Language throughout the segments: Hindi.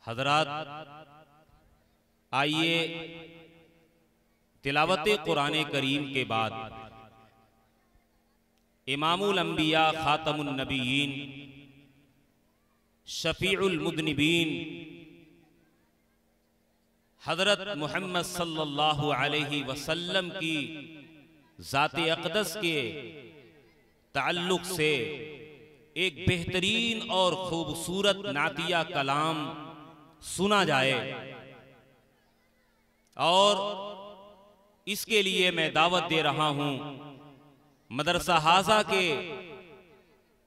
हजरात, आइए तिलावत कुरान करीम के बाद इमामुल अंबिया खातमुन नबीयीन शफीउल मुज़निबीन हजरत मोहम्मद सल्लल्लाहु अलैहि वसल्लम की ज़ाते अक़दस के ताल्लुक़ से एक बेहतरीन और खूबसूरत नातिया कलाम सुना जाए। और इसके लिए मैं दावत दे रहा हूँ मदरसा हाजा के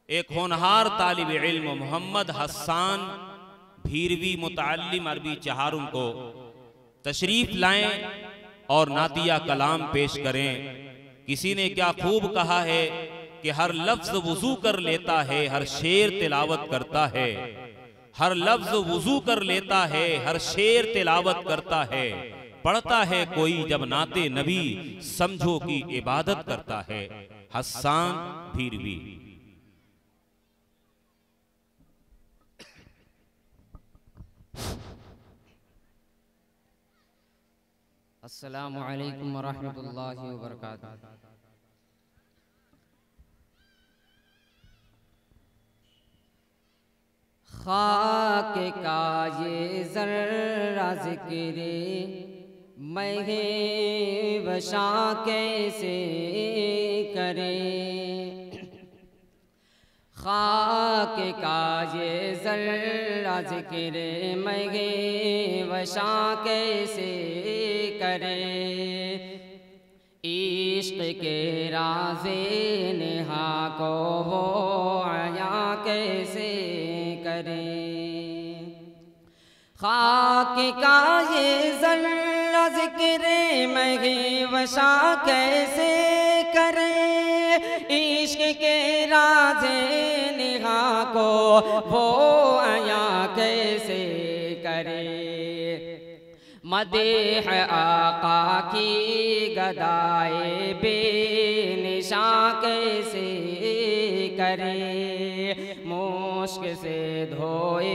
एक होनहार तालिब इल्म मोहम्मद हसन भीरवी मुतअल्लिम अरबी चहारुम को तशरीफ लाएं और नातिया कलाम पेश करें। किसी ने क्या खूब कहा है कि हर लफ्ज वुजू कर लेता है, हर शेर तिलावत करता है। हर लफ्ज वुजू कर लेता है, हर शेर तिलावत करता है। पढ़ता है कोई जब नाते नबी, समझो कि इबादत करता है। हसन भीरवी। अस्सलामु अलैकुम वरहमतुल्लाहि वबरकातुहू। खाक का ये ज़र्रा ज़िक्रे महे वशा कैसे करे। खाक का ये ज़र्रा ज़िक्रे महे वशा कैसे करे। इश्क़ के राज़े नेहा को वो आया कैसे करे। खाक का ये ज़र्रा ज़िक्रे मगे वशा कैसे करे। इश्क़ के राज़े नेहा को वो आया कैसे करे। मदीह आका की गदाए बेनिशा कैसे करे। मुश्क से धोए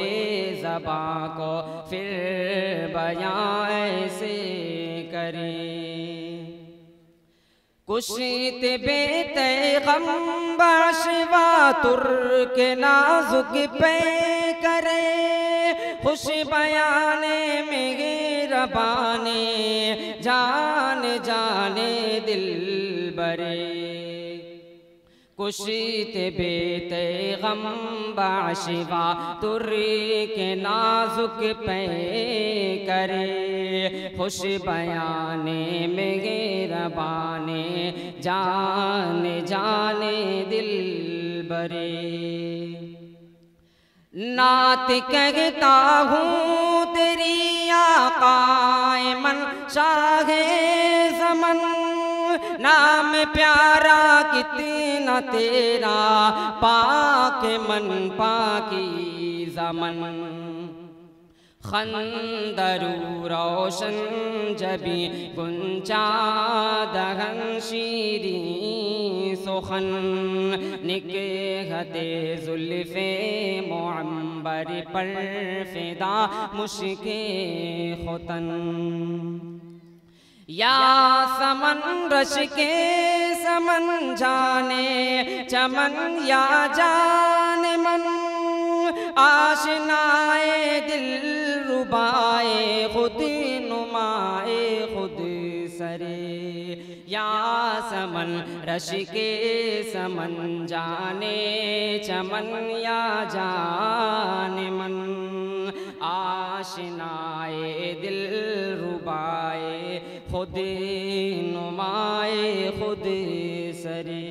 ज़बां को फिर बयां ऐसे करे। कुशित बेते गम बाशवा तुर्क नाजुक पे करे। खुश बयाने में रबाने जान जाने दिल बरे। कुशित बेते गम बाशिवा तुर्क नाजुक पे करे। खुश बयाने में रबाने जान जाने दिल बरे। नात कहता हूँ तेरी आकाए मन शाहे ज़मन। नाम प्यारा कितना तेरा पाक मन पाकी ज़मन। खंदरू रोशन जबी गुंचा दहन शीरी सुखन। निकहते जुल्फ़े मुअम्बर पर फिदा मुश्के खुतन। या समन रश के समन जाने चमन या जान मन। आशनाए दिल रुबाए खुद नुमाए खुद सरे। या समन रश के समन जाने चमन या जान मन। आशनाए दिल रुबाए खुद नुमाए खुद सरे।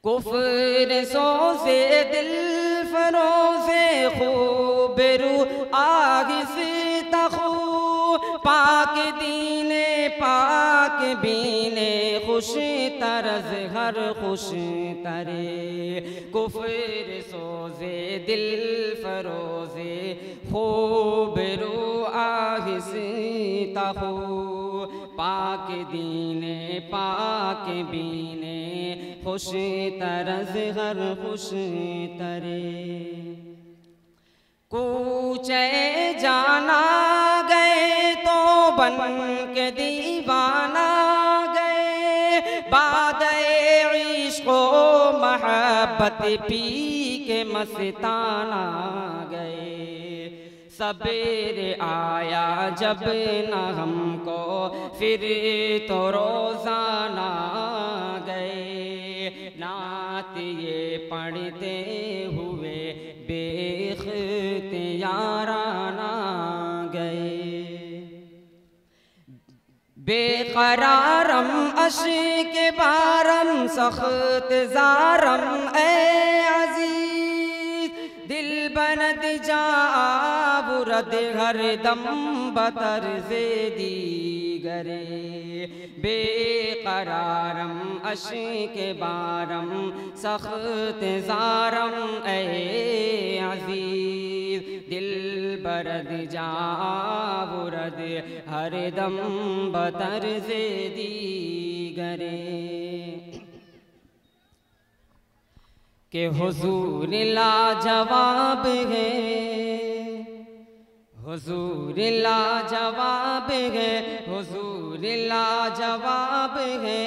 कुफ्र सोज़े दिल फरोज़े खूबरू आगिज़ तखू। पाक दीने पाक बीने खुश तरज़ हर खुश तरे। कुफ्र सोज़े दिल फरोज़े खूबरू आगिज़ तखू। पाक दीने पाक बीने खुश तरज़ हर खुश तरे। पूछे जाना गए तो बन के दीवाना गए, बादे इश्क़ो महब्बत पी के मस्ताना गए। सबेरे आया जब न हमको फिर तो रोज़ाना गए, नात ये पढ़ते हुए बेख्तियाराना गए। बेकरारम अश्क बारम सख्त ज़ारम ए अज़ीज़, दिल बनद जा बुरद हर दम बतर से दीगरे। बेकरारम अश्क बारम सख्त ज़ारम ए अज़ीज़, दिल बरद जा बुरद हर दम बतर से दीगरे। के हुजूर लाजवाब है, हुजूर लाजवाब है, हुजूर लाजवाब है,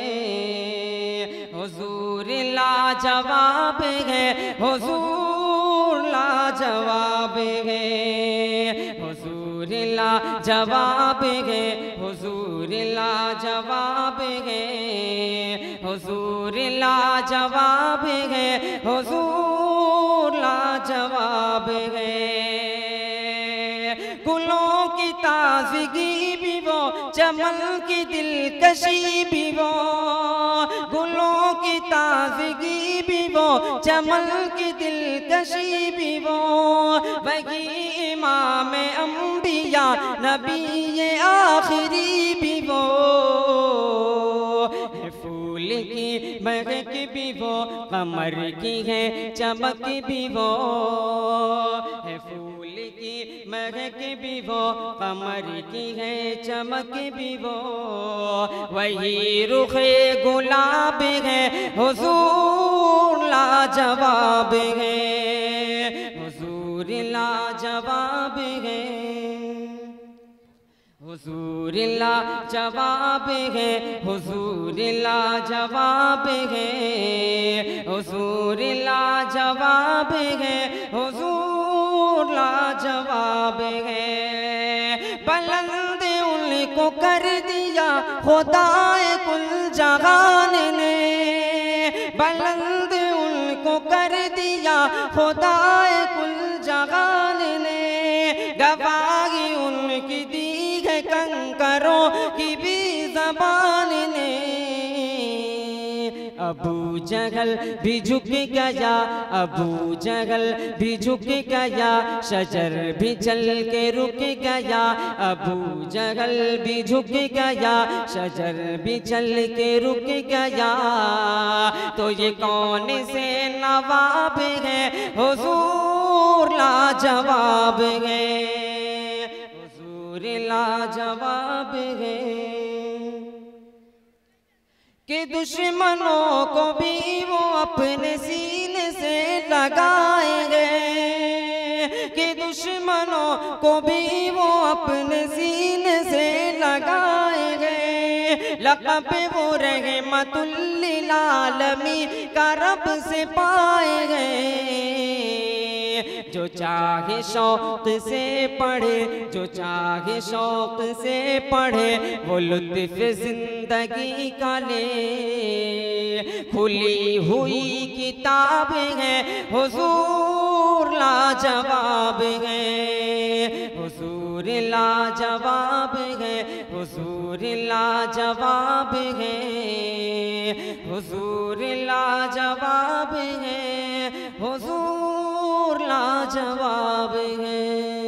हुजूर लाजवाब है, हुजूर लाजवाब है, हुजूर लाजवाब है, हुजूर लाजवाब है, हुजूर लाजवाब है, हुजूर लाजवाब है। गुलों की ताज़गी भी वो, चमन की दिलकशी भी वो, गुलों की ताज़गी भी वो, चमन की दिलकशी भी वो, वही इमाम अंबिया नबी ये आखिरी भी वो, फूल की महक भी वो, कमर की है चमक भी वो, है फूल की महक भी वो, कमर की है चमक भी वो, वही रुखे गुलाब है, हुजूर लाजवाब है, हुजूर लाजवाब है, हुजूर लाजवाब है, हुजूर लाजवाब है, हुजूर लाजवाब है, हुजूर लाजवाब है। बुलंद उनको कर दिया खुदाए कुल जहान ने, बुलंद उनको कर दिया खुदाए कुल जहान ने, गवाही उनकी दी है कंकरों की भी ज़बान ने। अबू जहल भी झुक गया, अबू जहल भी झुक गया, शजर भी चल के रुक गया, अबू जहल भी झुक गया, शजर भी चल के रुक गया। तो ये कौन से नवाब है, हुजूर लाजवाब है, हुजूर लाजवाब है। कि दुश्मनों को भी वो अपने सीने से लगाएंगे, कि दुश्मनों को भी वो अपने सीने से लगाएंगे। लक़ब वो रहमतुल लिल आलमीन का रब से पाएंगे। जो चाहे शौक़ से पढ़े, जो चाहे शौक़ से पढ़े, वो लुत्फ़ ज़िंदगी का ले। खुली हुई किताब है, हुजूर लाजवाब है, हुजूर लाजवाब है, हुजूर लाजवाब है, हुजूर लाजवाब है, हुजूर लाजवाब है।